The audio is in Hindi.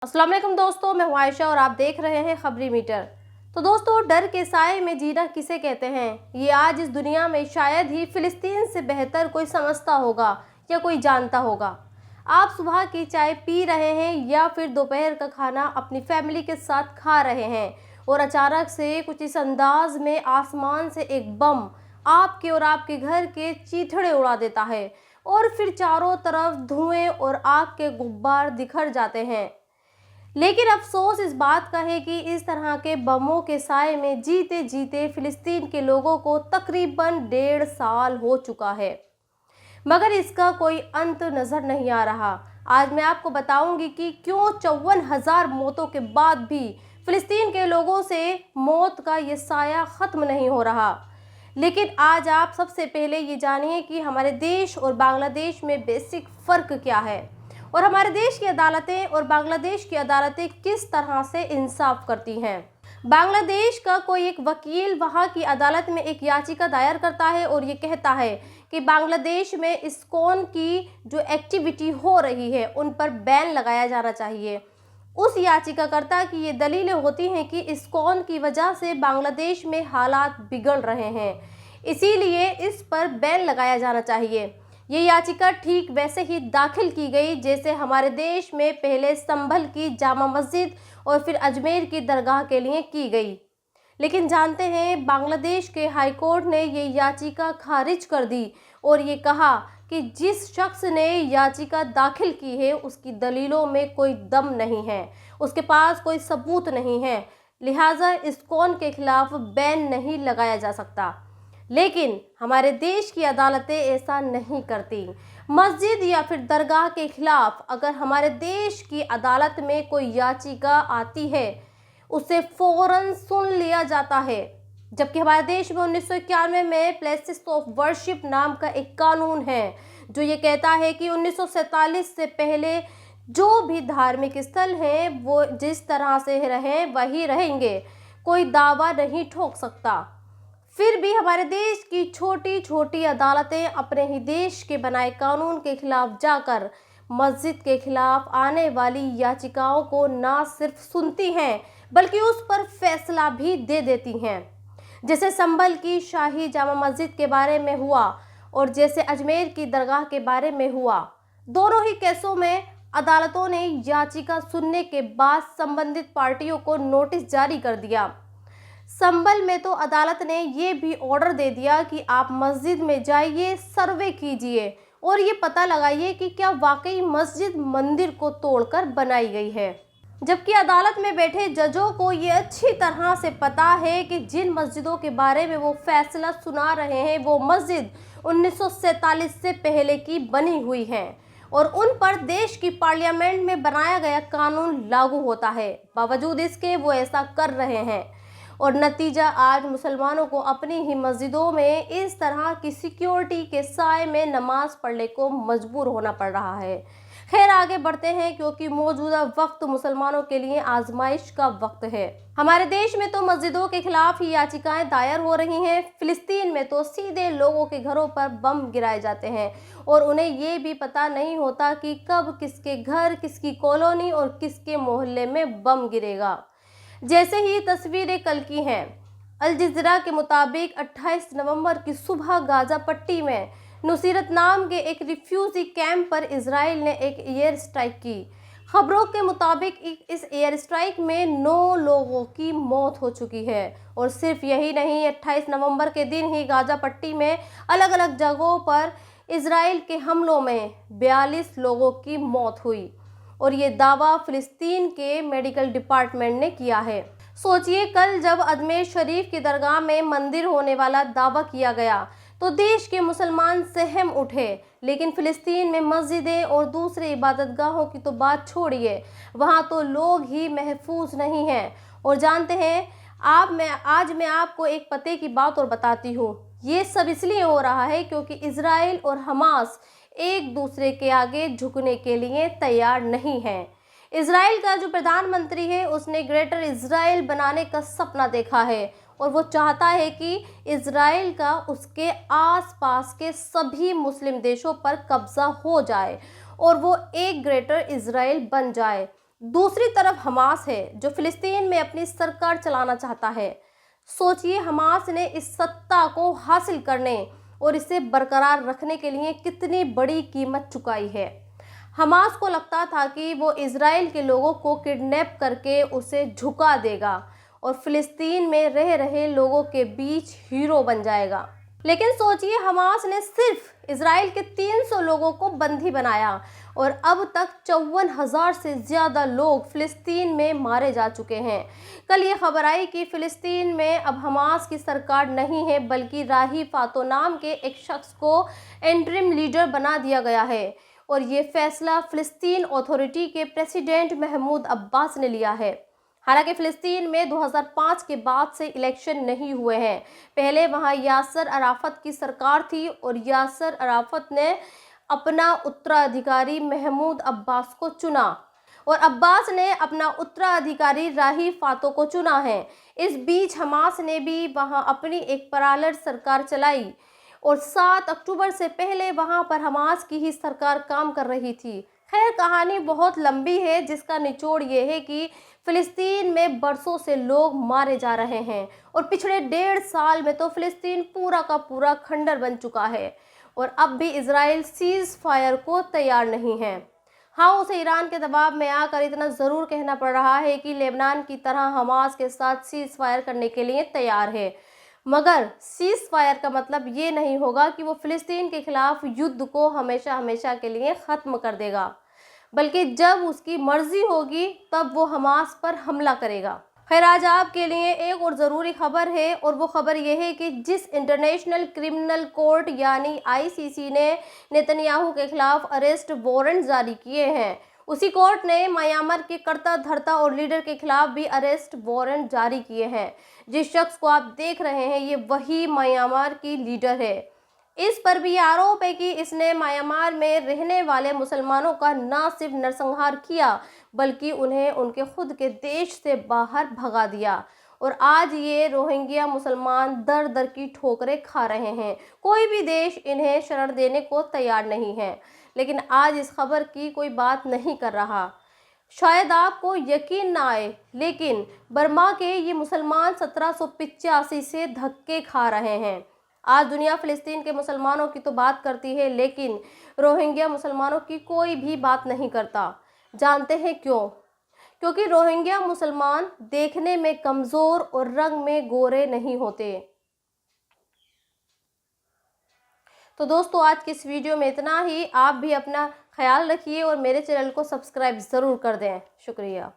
अस्सलाम वालेकुम दोस्तों, मैं हूं आयशा और आप देख रहे हैं खबरी मीटर। तो दोस्तों, डर के साए में जीना किसे कहते हैं, ये आज इस दुनिया में शायद ही फिलिस्तीन से बेहतर कोई समझता होगा या कोई जानता होगा। आप सुबह की चाय पी रहे हैं या फिर दोपहर का खाना अपनी फैमिली के साथ खा रहे हैं और अचानक से कुछ इस अंदाज में आसमान से एक बम आपके और आपके घर के चीथड़े उड़ा देता है और फिर चारों तरफ धुएं और आग के गुब्बार बिखर जाते हैं। लेकिन अफसोस इस बात का है कि इस तरह के बमों के साए में जीते जीते फिलिस्तीन के लोगों को तकरीबन 1.5 साल हो चुका है, मगर इसका कोई अंत नज़र नहीं आ रहा। आज मैं आपको बताऊंगी कि क्यों 54,000 मौतों के बाद भी फिलिस्तीन के लोगों से मौत का ये साया ख़त्म नहीं हो रहा। लेकिन आज आप सबसे पहले ये जानिए कि हमारे देश और बांग्लादेश में बेसिक फ़र्क क्या है और हमारे देश की अदालतें और बांग्लादेश की अदालतें किस तरह से इंसाफ करती हैं। बांग्लादेश का कोई एक वकील वहां की अदालत में एक याचिका दायर करता है और ये कहता है कि बांग्लादेश में इस्कॉन की जो एक्टिविटी हो रही है उन पर बैन लगाया जाना चाहिए। उस याचिकाकर्ता की ये दलीलें होती हैं कि इस्कॉन की वजह से बांग्लादेश में हालात बिगड़ रहे हैं, इसीलिए इस पर बैन लगाया जाना चाहिए। ये याचिका ठीक वैसे ही दाखिल की गई जैसे हमारे देश में पहले संभल की जामा मस्जिद और फिर अजमेर की दरगाह के लिए की गई। लेकिन जानते हैं, बांग्लादेश के हाई कोर्ट ने ये याचिका खारिज कर दी और ये कहा कि जिस शख्स ने याचिका दाखिल की है उसकी दलीलों में कोई दम नहीं है, उसके पास कोई सबूत नहीं है, लिहाजा इस्कॉन के खिलाफ बैन नहीं लगाया जा सकता। लेकिन हमारे देश की अदालतें ऐसा नहीं करती। मस्जिद या फिर दरगाह के खिलाफ अगर हमारे देश की अदालत में कोई याचिका आती है उसे फ़ौरन सुन लिया जाता है, जबकि हमारे देश में 1991 में प्लेसेस ऑफ वर्शिप नाम का एक कानून है जो ये कहता है कि 1947 से पहले जो भी धार्मिक स्थल हैं वो जिस तरह से रहें वही रहेंगे, कोई दावा नहीं ठोक सकता। फिर भी हमारे देश की छोटी छोटी अदालतें अपने ही देश के बनाए कानून के खिलाफ जाकर मस्जिद के खिलाफ आने वाली याचिकाओं को ना सिर्फ सुनती हैं बल्कि उस पर फैसला भी दे देती हैं, जैसे संभल की शाही जामा मस्जिद के बारे में हुआ और जैसे अजमेर की दरगाह के बारे में हुआ। दोनों ही केसों में अदालतों ने याचिका सुनने के बाद संबंधित पार्टियों को नोटिस जारी कर दिया। संभल में तो अदालत ने ये भी ऑर्डर दे दिया कि आप मस्जिद में जाइए, सर्वे कीजिए और ये पता लगाइए कि क्या वाकई मस्जिद मंदिर को तोड़कर बनाई गई है। जबकि अदालत में बैठे जजों को ये अच्छी तरह से पता है कि जिन मस्जिदों के बारे में वो फैसला सुना रहे हैं वो मस्जिद 1947 से पहले की बनी हुई है और उन पर देश की पार्लियामेंट में बनाया गया कानून लागू होता है। बावजूद इसके वो ऐसा कर रहे हैं और नतीजा आज मुसलमानों को अपनी ही मस्जिदों में इस तरह की सिक्योरिटी के साए में नमाज पढ़ने को मजबूर होना पड़ रहा है। खैर, आगे बढ़ते हैं क्योंकि मौजूदा वक्त मुसलमानों के लिए आजमाइश का वक्त है। हमारे देश में तो मस्जिदों के खिलाफ ही याचिकाएं दायर हो रही हैं, फिलिस्तीन में तो सीधे लोगों के घरों पर बम गिराए जाते हैं और उन्हें ये भी पता नहीं होता कि कब किसके घर, किसकी कॉलोनी और किसके मोहल्ले में बम गिरेगा। जैसे ही तस्वीरें कल की हैं, अल जज़ीरा के मुताबिक 28 नवंबर की सुबह गाजा पट्टी में नुसीरत नाम के एक रिफ्यूजी कैंप पर इजराइल ने एक एयर स्ट्राइक की। खबरों के मुताबिक इस एयर स्ट्राइक में 9 लोगों की मौत हो चुकी है और सिर्फ यही नहीं, 28 नवंबर के दिन ही गाजा पट्टी में अलग अलग जगहों पर इजराइल के हमलों में 42 लोगों की मौत हुई और ये दावा फिलिस्तीन के मेडिकल डिपार्टमेंट ने किया है। सोचिए, कल जब अजमेर शरीफ की दरगाह में मंदिर होने वाला दावा किया गया तो देश के मुसलमान सहम उठे, लेकिन फिलिस्तीन में मस्जिदें और दूसरे इबादतगाहों की तो बात छोड़िए, वहाँ तो लोग ही महफूज नहीं हैं। और जानते हैं, आज मैं आपको एक पते की बात और बताती हूँ। ये सब इसलिए हो रहा है क्योंकि इजराइल और हमास एक दूसरे के आगे झुकने के लिए तैयार नहीं है। इजराइल का जो प्रधानमंत्री है उसने ग्रेटर इजराइल बनाने का सपना देखा है और वो चाहता है कि इजराइल का उसके आसपास के सभी मुस्लिम देशों पर कब्जा हो जाए और वो एक ग्रेटर इजराइल बन जाए। दूसरी तरफ हमास है जो फिलिस्तीन में अपनी सरकार चलाना चाहता है। सोचिए हमास ने इस सत्ता को हासिल करने और इसे बरकरार रखने के लिए कितनी बड़ी कीमत चुकाई है। हमास को लगता था कि वो इजराइल के लोगों को किडनैप करके उसे झुका देगा और फिलिस्तीन में रह रहे लोगों के बीच हीरो बन जाएगा। लेकिन सोचिए हमास ने सिर्फ इजराइल के 300 लोगों को बंदी बनाया और अब तक 54,000 से ज़्यादा लोग फिलिस्तीन में मारे जा चुके हैं। कल ये खबर आई कि फिलिस्तीन में अब हमास की सरकार नहीं है, बल्कि राही फातो नाम के एक शख्स को इंटरिम लीडर बना दिया गया है और ये फैसला फिलिस्तीन अथॉरिटी के प्रेसिडेंट महमूद अब्बास ने लिया है। हालांकि फिलिस्तीन में 2005 के बाद से इलेक्शन नहीं हुए हैं। पहले वहां यासर अराफत की सरकार थी और यासर अराफत ने अपना उत्तराधिकारी महमूद अब्बास को चुना और अब्बास ने अपना उत्तराधिकारी राही फातो को चुना है। इस बीच हमास ने भी वहां अपनी एक पैरेलल सरकार चलाई और 7 अक्टूबर से पहले वहां पर हमास की ही सरकार काम कर रही थी। खैर कहानी बहुत लंबी है, जिसका निचोड़ ये है कि फिलिस्तीन में बरसों से लोग मारे जा रहे हैं और पिछले 1.5 साल में तो फिलिस्तीन पूरा का पूरा खंडर बन चुका है और अब भी इजराइल सीज फायर को तैयार नहीं है। हाँ, उसे ईरान के दबाव में आकर इतना ज़रूर कहना पड़ रहा है कि लेबनान की तरह हमास के साथ सीज फायर करने के लिए तैयार है, मगर सीज फायर का मतलब ये नहीं होगा कि वो फिलिस्तीन के खिलाफ युद्ध को हमेशा हमेशा के लिए ख़त्म कर देगा, बल्कि जब उसकी मर्जी होगी तब वो हमास पर हमला करेगा। खैर आज आपके लिए एक और ज़रूरी खबर है और वो खबर ये है कि जिस इंटरनेशनल क्रिमिनल कोर्ट यानी ICC ने नेतन्याहू के खिलाफ अरेस्ट वारंट जारी किए हैं, उसी कोर्ट ने म्यांमार के कर्ता धर्ता और लीडर के खिलाफ भी अरेस्ट वारंट जारी किए हैं। जिस शख्स को आप देख रहे हैं ये वही म्यांमार की लीडर है। इस पर भी आरोप है कि इसने म्यांमार में रहने वाले मुसलमानों का न सिर्फ नरसंहार किया, बल्कि उन्हें उनके खुद के देश से बाहर भगा दिया और आज ये रोहिंग्या मुसलमान दर दर की ठोकरें खा रहे हैं। कोई भी देश इन्हें शरण देने को तैयार नहीं है, लेकिन आज इस खबर की कोई बात नहीं कर रहा। शायद आपको यकीन ना आए, लेकिन बर्मा के ये मुसलमान 1785 से धक्के खा रहे हैं। आज दुनिया फिलिस्तीन के मुसलमानों की तो बात करती है, लेकिन रोहिंग्या मुसलमानों की कोई भी बात नहीं करता। जानते हैं क्यों? क्योंकि रोहिंग्या मुसलमान देखने में कमज़ोर और रंग में गोरे नहीं होते। तो दोस्तों आज की इस वीडियो में इतना ही। आप भी अपना ख्याल रखिए और मेरे चैनल को सब्सक्राइब ज़रूर कर दें। शुक्रिया।